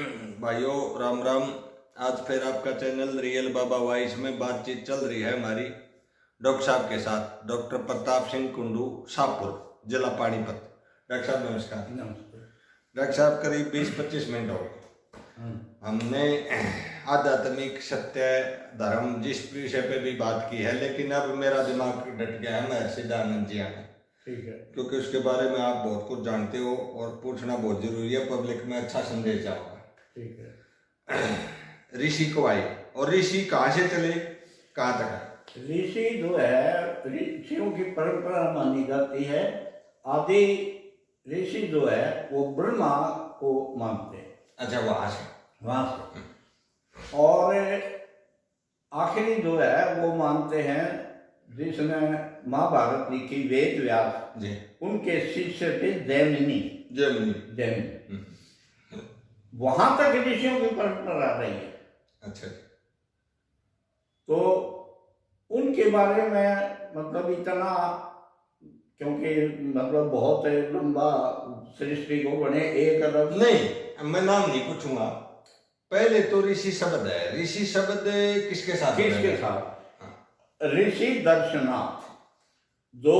भाइयों राम राम। आज फिर आपका चैनल रियल बाबा वॉइस में बातचीत चल रही है हमारी डॉक्टर साहब के साथ। डॉक्टर प्रताप सिंह कुंडू, शाहपुर, जिला पानीपत। डॉक्टर साहब नमस्कार। नमस्ते। डॉक्टर साहब करीब 20-25 मिनट हो गए हमने आध्यात्मिक सत्य धर्म जिस विषय पे भी बात की है, लेकिन अब मेरा दिमाग डट गया है महर्षि दयानंद जी आने, ठीक है। क्योंकि उसके बारे में आप बहुत कुछ जानते हो और पूछना बहुत जरूरी है। पब्लिक में अच्छा संदेश जाओगा। ठीक है। ऋषि को आए और ऋषि कहाँ से चले कहाँ तक है? ऋषि जो है, ऋषियों की परंपरा मानी जाती है। आदि ऋषि जो है वो ब्रह्मा को मानते हैं। अच्छा, वहां से। और आखिरी जो है वो मानते हैं जिसने महाभारत लिखी वेद व्यास जी, उनके शिष्य थे जैमिनी। जैमिनी। वहां तक ऋषियों की परंपरा रही है। अच्छा जी। तो उनके बारे में मतलब इतना, क्योंकि मतलब बहुत लंबा सृष्टि को बने 1 अरब नहीं, मैं नाम नहीं पूछूंगा। पहले तो ऋषि शब्द है। ऋषि शब्द किसके साथ? ऋषि दर्शनार्थ, जो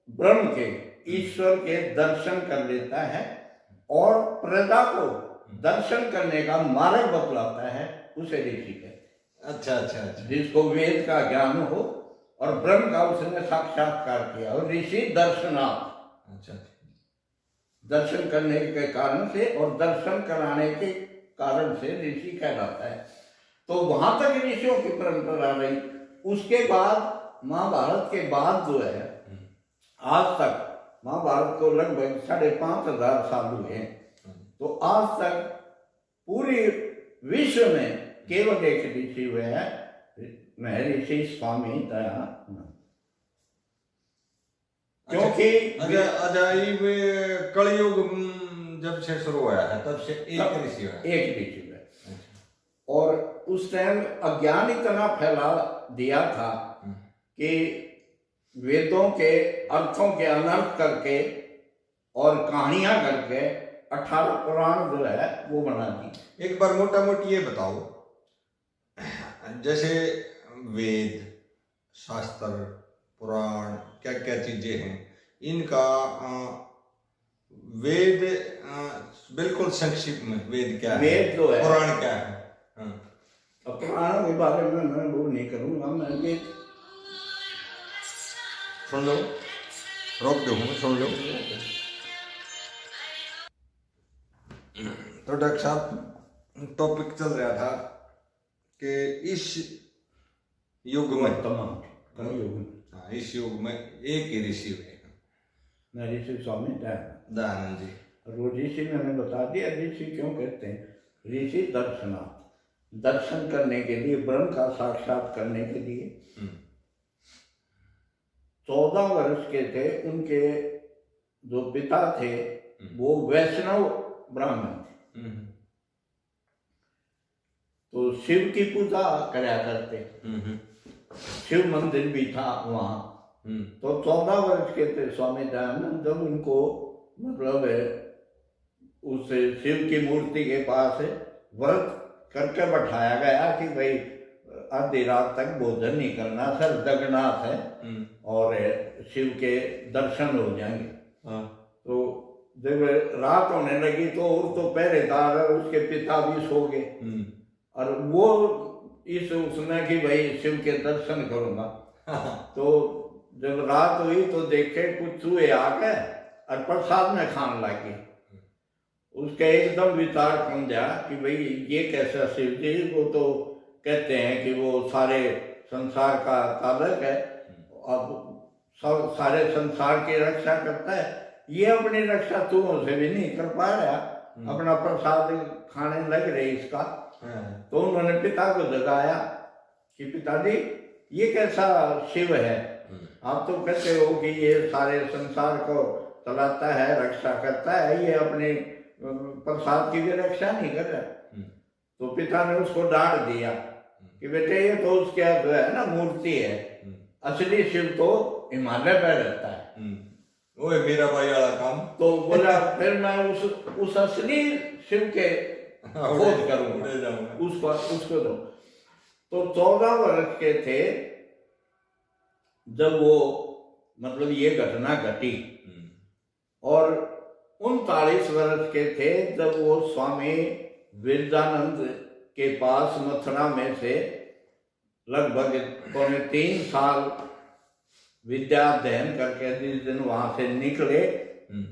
ब्रह्म के ईश्वर के दर्शन कर लेता है और प्रजा को दर्शन करने का मार्ग बतलाता है, उसे ऋषि कहते हैं। अच्छा। जिसको वेद का ज्ञान हो और ब्रह्म का उसने साक्षात्कार किया, और ऋषि दर्शनार्थ। अच्छा। दर्शन करने के कारण से और दर्शन कराने के कारण से ऋषि कहलाता है। तो वहां तक ऋषियों की परंपरा रही। उसके बाद महाभारत के बाद जो है आज तक, महाभारत को लगभग 5,500 साल हुए हैं, तो आज तक पूरी विश्व में केवल एक ऋषि हुए हैं, महर्षि स्वामी दयानंद। क्योंकि अजाइब कलयुग जब से शुरू हुआ है तब से एक ऋषि है। और उस टाइम अज्ञान इतना फैला दिया था कि वेदों के अर्थों के अनर्थ करके और कहानियां करके 18 पुराण जो है वो बना दी। एक बार मोटा मोटी ये बताओ, जैसे वेद, शास्त्र, पुराण, क्या क्या चीजें हैं इनका, वेद बिल्कुल संक्षिप्त में वेद क्या है, वेद जो है, पुराण क्या है? पुराणों के बारे में मैं वो नहीं करूंगा। मैं वेद सुन लो, रोक दो, सुन लो। तो डॉक्टर साहब, टॉपिक चल रहा था कि इस युग में, इस युग में एक ही ऋषि हुए, ऋषि स्वामी दयानंद जी। और ऋषि मैंने बता दिया ऋषि क्यों कहते हैं। ऋषि दर्शनार्थ, दर्शन करने के लिए, ब्रह्म का साक्षात करने के लिए। 14 वर्ष के थे। उनके जो पिता थे वो वैष्णव ब्राह्मण थे, तो शिव की पूजा कराया करते। शिव मंदिर भी था वहाँ। तो 14 वर्ष के थे स्वामी दयानंद, जब उनको मतलब उस शिव की मूर्ति के पास व्रत करके बैठाया गया कि भाई आधी रात तक भोजन नहीं करना, सर जगन्नाथ है और शिव के दर्शन हो जाएंगे। तो जब रात होने लगी तो पहरेदार उसके पिता भी सो गए, और वो उसने कि भाई शिव के दर्शन करूंगा। तो जब रात हुई तो देखे कुछ चूहे आ गए और प्रसाद में खाने लगे। उसका एकदम विचार समझा कि भाई ये कैसा शिव जी, वो तो कहते हैं कि वो सारे संसार का तालक है, अब सारे संसार की रक्षा करता है, ये अपनी रक्षा तुम से भी नहीं कर पा रहा, अपना प्रसाद खाने लग रहे इसका। तो उन्होंने पिता को जगाया कि पिताजी ये कैसा शिव है, आप तो कहते हो कि ये सारे संसार को चलाता है, रक्षा करता है, ये अपने प्रसाद की भी रक्षा नहीं कर रहा। तो पिता ने उसको डांट दिया कि बेटे ये तो उसके जो है ना मूर्ति है, असली शिव तो हिमालय पे रहता है। वो मेरा भाई वाला काम। तो बोला फिर मैं उस असली शिव के खोज करूंगा, उड़े जाऊंगा। उसको दो। तो 14 वर्ष के थे जब वो मतलब ये घटना घटी, और 39 वर्ष के थे जब वो स्वामी विरजानंद के पास मथुरा में से लगभग 3.5 साल विद्या अध्ययन करके जिस दिन वहां से निकले,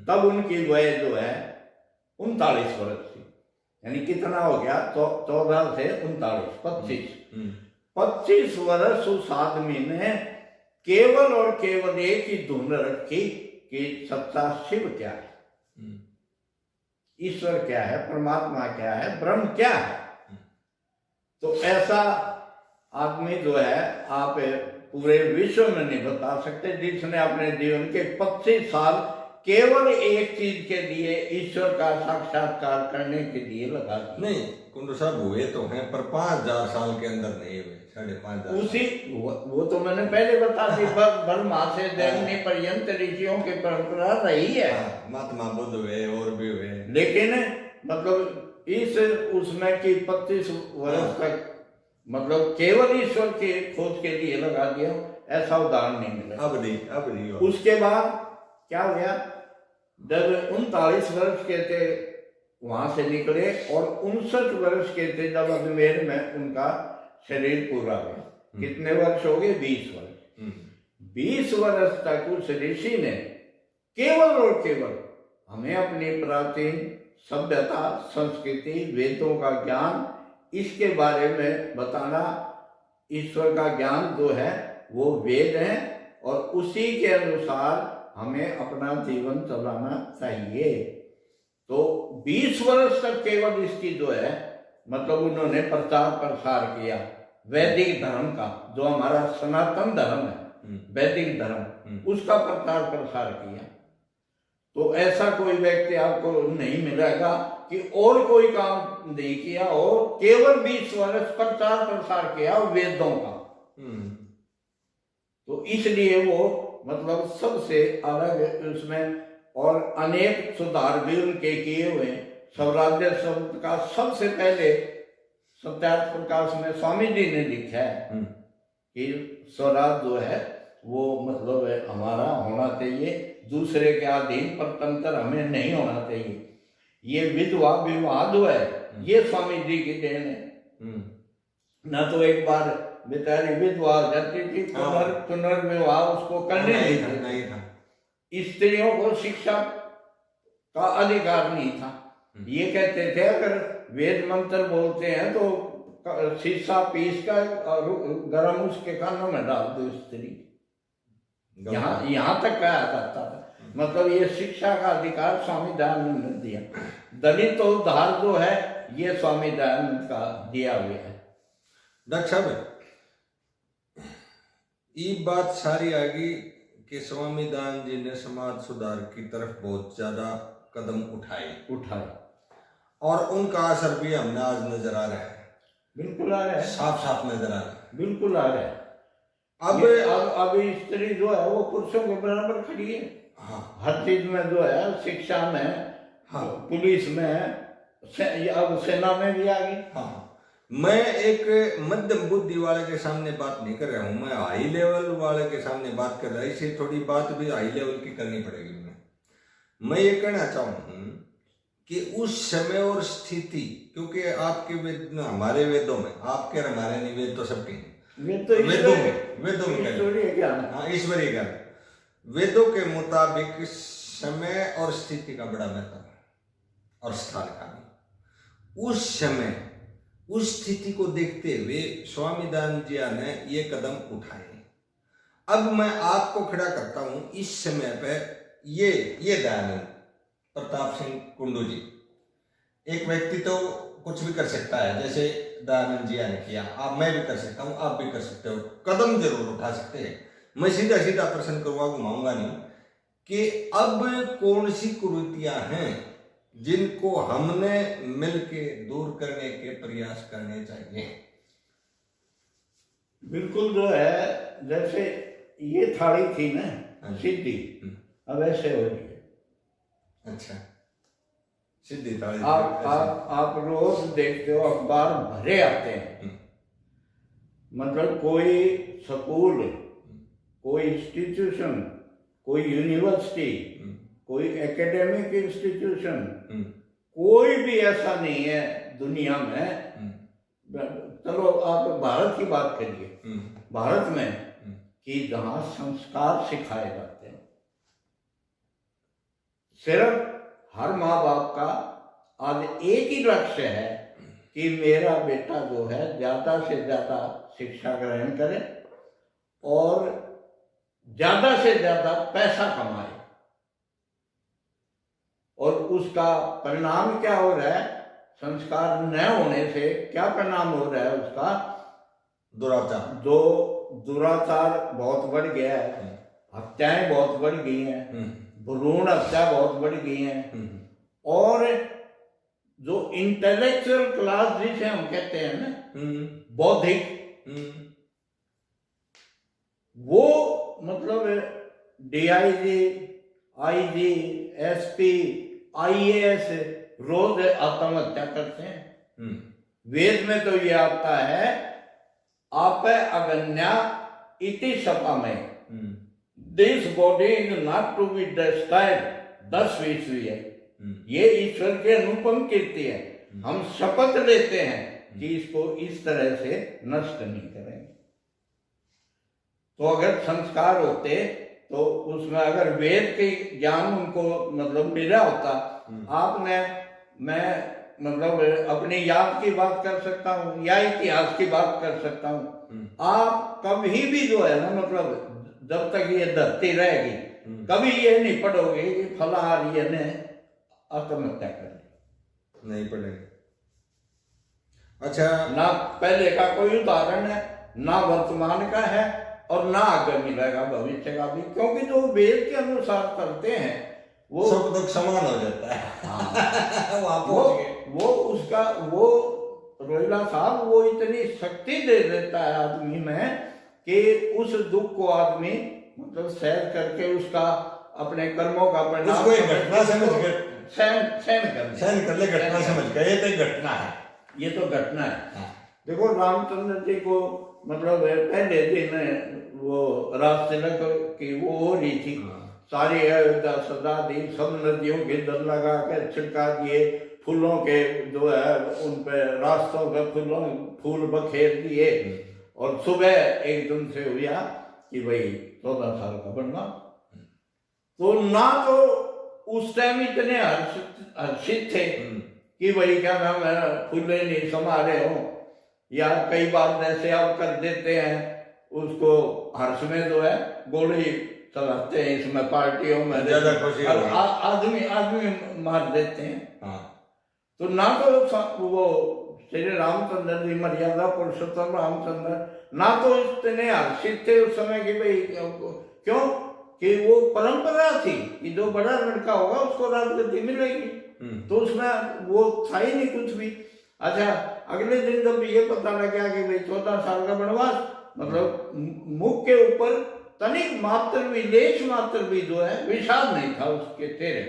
तब उनकी वय जो है 39 वर्ष थी। यानी कितना हो गया? तो 14 से 39, 25 वर्ष उस आदमी ने केवल और केवल एक ही धुन रखी कि सत्ता शिव क्या है, ईश्वर क्या है, परमात्मा क्या है, ब्रह्म क्या है। तो ऐसा आदमी जो है आप पूरे विश्व में नहीं बता सकते जिसने अपने जीवन के 25 साल केवल एक चीज के लिए, ईश्वर का साक्षात्कार करने के लिए लगा दिए। नहीं कुंडू साहब हुए तो हैं, पर 5000 साल के अंदर नहीं हुए, 5,500 उसी वो तो मैंने पहले बता दी। ब्रह्मा से दैन्य पर्यंत ऋषियों की परंपरा रही है। महात्मा बुद्ध हुए और भी हुए, लेकिन मतलब इस उसमें कि 25 वर्ष तक मतलब केवल ईश्वर के खोज के लिए लगा दिया, ऐसा उदाहरण नहीं मिला। अब नहीं हुआ। उसके बाद क्या हुआ? जब 39 वर्ष के थे वहां से निकले, और 59 वर्ष के थे जब अजमेर में उनका शरीर पूरा हुआ। कितने वर्ष हो गए? 20 वर्ष। 20 वर्ष तक उस ऋषि ने केवल और केवल हमें अपनी प्राचीन सभ्यता, संस्कृति, वेदों का ज्ञान, इसके बारे में बताना। ईश्वर का ज्ञान जो है वो वेद है, और उसी के अनुसार हमें अपना जीवन चलाना चाहिए। तो 20 वर्ष तक केवल इसकी जो है मतलब उन्होंने प्रचार प्रसार किया वैदिक धर्म का, जो हमारा सनातन धर्म है, वैदिक धर्म, उसका प्रचार प्रसार किया। तो ऐसा कोई व्यक्ति आपको नहीं मिलेगा कि और कोई काम नहीं किया और केवल 20 वर्ष प्रचार प्रसार किया वेदों का। तो इसलिए वो मतलब सबसे अलग उसमें, और अनेक सुधार भी उनके किए हुए। स्वराज्य शब्द का सबसे पहले सत्यार्थ प्रकाश में स्वामी जी ने लिखा है कि स्वराज जो है वो मतलब है हमारा होना चाहिए, दूसरे के अधीन परतंत्र हमें नहीं होना चाहिए। ये विधवा विवाह जो है ये स्वामी जी की देन है। न तो एक बार बेचारी विधवा जाती थी, पुनर्विवाह उसको करने नहीं था। स्त्रियों को शिक्षा का अधिकार नहीं था। ये कहते थे अगर वेद मंत्र बोलते हैं तो शीशा पीस कर और गरम उसके कानों में डाल दो स्त्री। यहाँ तक कहा जाता था। मतलब ये शिक्षा का अधिकार स्वामी दयानंद ने दिया। दलित उद्धार जो है ये स्वामी दयानंद का दिया हुआ है। डॉक्टर साहब ये बात सारी आ गई कि स्वामी दयानंद जी ने समाज सुधार की तरफ बहुत ज्यादा कदम उठाए और उनका असर भी हमने आज नजर आ रहा है। बिल्कुल आ रहा है, साफ नजर आ रहा है, बिल्कुल आ रहा है। अब स्त्री जो है वो पुरुषों के बराबर खड़ी है। हाँ। हर चीज में जो है, शिक्षा में, हाँ, पुलिस में, अब सेना में भी आ गई। हाँ। मैं एक मध्यम बुद्धि वाले के सामने बात नहीं कर रहा हूँ, मैं हाई लेवल वाले के सामने बात कर रहा हूँ। इसे थोड़ी बात भी हाई लेवल की करनी पड़ेगी। मैं ये कहना चाहूँ कि उस समय और स्थिति, क्योंकि आपके वेद, हमारे वेदों में, आपके हमारे नहीं, वेद तो सबके वेदों में ईश्वरीय ज्ञान, वेदों के मुताबिक समय और स्थिति का बड़ा महत्व है और स्थान का भी। उस समय उस स्थिति को देखते हुए स्वामी दयानंद जी ने ये कदम उठाए। अब मैं आपको खड़ा करता हूं इस समय पे, ये दयानंद प्रताप सिंह कुंडू जी, एक व्यक्ति तो कुछ भी कर सकता है, जैसे दयानंद जी ने किया, आप मैं भी कर सकता हूं, आप भी कर सकते हो, कदम जरूर उठा सकते हैं। मैं सीधा प्रश्न करूंगा, घुमाऊंगा नहीं, कि अब कौन सी कुरीतियां हैं जिनको हमने मिलके दूर करने के प्रयास करने चाहिए। बिल्कुल जो है, जैसे ये थाली थी ना सीधी, अब ऐसे हो रही है। अच्छा, सीधी ताली आप रोज देखते हो अखबार भरे आते हैं, मतलब कोई स्कूल, कोई इंस्टीट्यूशन, कोई यूनिवर्सिटी, कोई एकेडमिक इंस्टीट्यूशन, कोई भी ऐसा नहीं है दुनिया में, चलो आप भारत की बात करिए, भारत में कि जहां संस्कार सिखाए जाते हैं। सिर्फ हर माँ बाप का आज एक ही लक्ष्य है कि मेरा बेटा जो है ज्यादा से ज्यादा शिक्षा ग्रहण करे और ज्यादा से ज्यादा पैसा कमाए, और उसका परिणाम क्या हो रहा है? संस्कार न होने से क्या परिणाम हो रहा है उसका? दुराचार। जो दुराचार बहुत बढ़ गया है, हत्याएं बहुत बढ़ गई हैं, भ्रूण हत्या बहुत बढ़ गई हैं, और जो इंटेलेक्चुअल क्लास जिसे हम कहते हैं ना, बौद्धिक, वो मतलब DIG, IG, SP, IAS रोज आत्महत्या करते हैं। वेद में तो ये आता है, आप अगन्या इति सपामय, this body is not to be destroyed, 10 ईस्वी है। ये ईश्वर की अनुपम कीर्ति है। हम शपथ लेते हैं कि इसको इस तरह से नष्ट नहीं करेंगे। तो अगर संस्कार होते तो उसमें अगर वेद के ज्ञान उनको मतलब मिला होता, आपने मैं मतलब अपनी याद की बात कर सकता हूँ या इतिहास की बात कर सकता हूँ, आप कभी भी जो है ना मतलब जब तक ये धरती रहेगी कभी ये नहीं पढ़ोगे कि फला आर्य ने आत्महत्या कर ली, नहीं पढ़ेंगे। अच्छा, ना पहले का कोई उदाहरण है, ना वर्तमान का है, और ना आगे मिलेगा भविष्य का भी, क्योंकि जो वेद के अनुसार करते हैं वो सब दुख समान हो जाता है। हाँ। वहां पहुंच गए। वो उसका वो रोहिला साहब वो इतनी शक्ति दे देता है आदमी में कि उस दुख को आदमी मतलब सहन करके उसका अपने कर्मों का परिणाम उसको एक घटना समझ के सहन कर ले, घटना समझ के, ये तो एक घटना है, ये तो घटना है। हाँ। देखो रामचंद्र जी को मतलब पहले दिन वो रास तिलक की वो हो रही थी, सारी अयोध्या सजा दी, सब नदियों के दर लगा के छिड़का दिए, फूलों के जो है उन पे रास्तों पे फूल बखेर दिए, और सुबह एकदम से हुआ कि भाई 14 साल का बनना। तो ना तो उस टाइम इतने हर्षित थे कि भाई क्या नाम है फूले नहीं समा रहे हो, या कई बार जैसे आप कर देते हैं उसको हर्ष में जो है गोली चलाते हैं, इसमें पार्टियों में ज्यादा खुशी आदमी मार देते हैं। हाँ। तो ना तो वो श्री रामचंद्र जी मर्यादा पुरुषोत्तम रामचंद्र ना तो इतने हर्षित थे उस समय कि भाई क्यों कि वो परंपरा थी कि जो बड़ा लड़का होगा उसको राजगद्दी मिलेगी, तो उसमें वो था ही नहीं कुछ भी। अच्छा, अगले दिन जब ये पता लगा कि भाई 14 साल का वनवास, मतलब मुख के ऊपर तनिक मात्र भी लेश मात्र भी जो है विषाद नहीं था उसके चेहरे।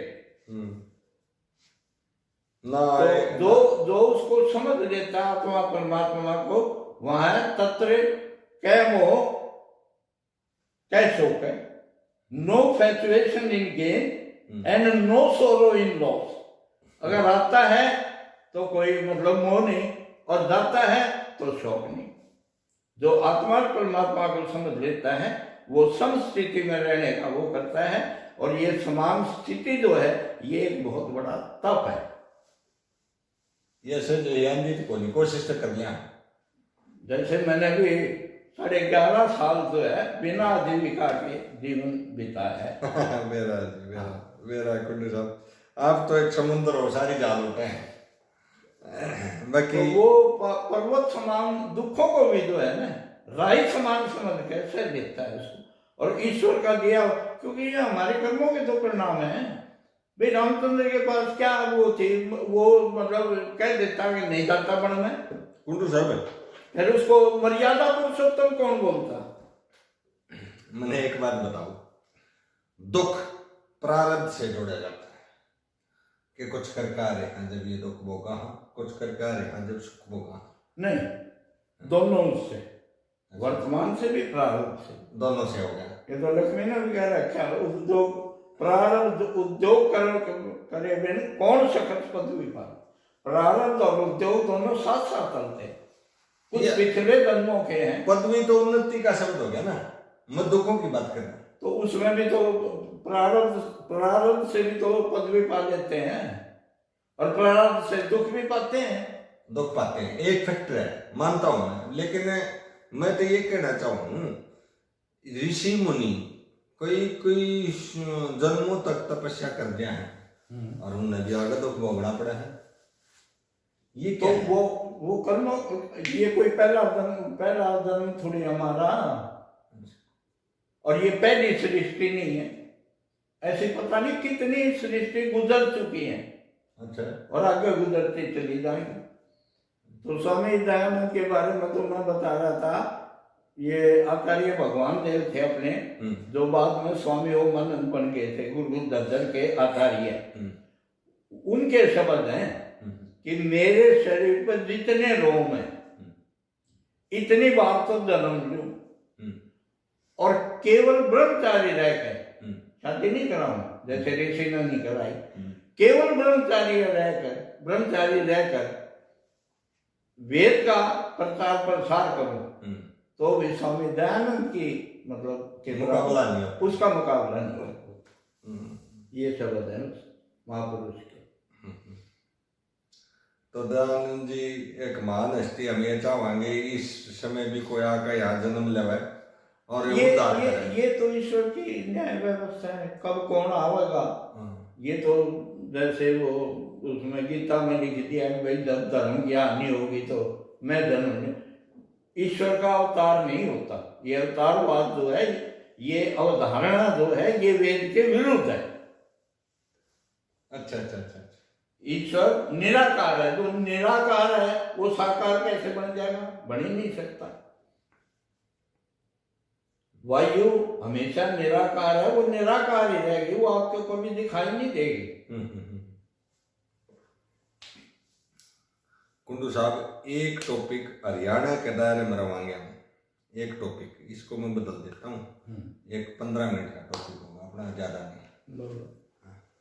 तो जो उसको समझ लेता आत्मा परमात्मा को, वहां तत्र कैमो कैशो कै, no fluctuation in gain and no sorrow in loss. अगर आता है तो कोई मतलब मोह नहीं, और जाता है तो शोक नहीं। जो आत्मा परमात्मा को समझ लेता है वो समस्थिति में रहने का वो करता है, और ये समान स्थिति जो है ये एक बहुत बड़ा तप है। ये सच को कोशिश तो कर लिया। जैसे मैंने भी 11.5 साल जो है बिना आजीविका के जीवन बिताया है। मेरा कुंडू साहब, आप तो एक समुद्र हो, सारी जाल उठे हैं। बाकी तो वो पर्वत समान दुखों को भी जो है ना राई समान समझ के सह लेता है उसको, और ईश्वर का दिया, क्योंकि ये हमारे कर्मों के तो परिणाम है। भाई रामचंद्र के पास क्या वो थी, वो मतलब कह देता कि नहीं जाता बन में कुंडू साहब, फिर उसको मर्यादा पुरुषोत्तम कौन बोलता? मैंने एक बात बताओ, दुख प्रारब्ध से जोड़ा जाता है कि कुछ करके आ रहे हैं जब ये दुख भोगा, कुछ करके आ रहे हैं जब सुख भोगा? नहीं, दोनों से, वर्तमान से भी प्रारब्ध से, दोनों से हो गया। ये तो लक्ष्मी ने भी कह रखा है, उद्योग प्रारब्ध उद्योग करे बिन कौन सकत पदवी पाए। प्रारब्ध और उद्योग दोनों साथ साथ चलते हैं, कुछ पिछले जन्मों के हैं। पदवी तो उन्नति का शब्द हो गया ना, मैं दुखों की बात कर रहा हूं। तो उसमें भी तो प्रारब्ध से भी तो पदवी पा लेते हैं, और प्रारब्ध से दुख भी पाते हैं। दुख पाते हैं, एक फैक्टर है, मानता हूं मैं, लेकिन मैं तो ये कहना चाहूँ, ऋषि मुनि कोई जन्मों तक तपस्या कर दिया है और उन्हें भी आगे दुख भोगना पड़ा है। ये तो वो कर्म, ये कोई पहला जन्म थोड़ी हमारा, और ये पहली सृष्टि नहीं है। ऐसी पता नहीं कितनी सृष्टि गुजर चुकी है, अच्छा, और आगे गुजरती चली जाएंगी। तो स्वामी दयानंद के बारे में तो मैं बता रहा था, ये आचार्य भगवान देव थे अपने, जो बाद में स्वामी ओमानंद बन गए थे, गुरु दर्जन के आचार्य। उनके शब्द हैं कि मेरे शरीर पर जितने रोम हैं इतनी बार तो जन्म लूं, और केवल ब्रह्मचारी रहकर, शादी नहीं कराऊं जैसे ऋषि ने नहीं कराई, केवल ब्रह्मचारी रहकर वेद का प्रचार प्रसार करूं, तो भी स्वामी दयानंद की मतलब के मुकाबला नहीं हो, उसका मुकाबला नहीं हो। ये शब्द है महापुरुष के। तो दयानंद जी एक महान हस्ती, हम ये चाहेंगे इस समय भी कोई आकर यहाँ जन्म लेवे और ये तो ईश्वर की न्याय व्यवस्था है, कब कौन आवेगा। ये तो जैसे वो उसमें गीता में लिख दिया है भाई, जब धर्म की हानि होगी तो मैं जन्म, ईश्वर का अवतार नहीं होता। ये अवतारवाद जो है, ये अवधारणा जो है, ये वेद के विरुद्ध है। अच्छा अच्छा अच्छा, ईश्वर निराकार है, जो निराकार है वो साकार कैसे बन जाएगा? बन ही नहीं सकता। वायु हमेशा निराकार है, वो निराकार ही रहेगी, वो आपको कभी दिखाई नहीं देगी। कुंडू साहब, एक टॉपिक हरियाणा के दायरे में रवांगे हम, एक टॉपिक, इसको मैं बदल देता हूँ, एक 15 मिनट का टॉपिक होगा अपना, ज्यादा नहीं।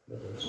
बदल।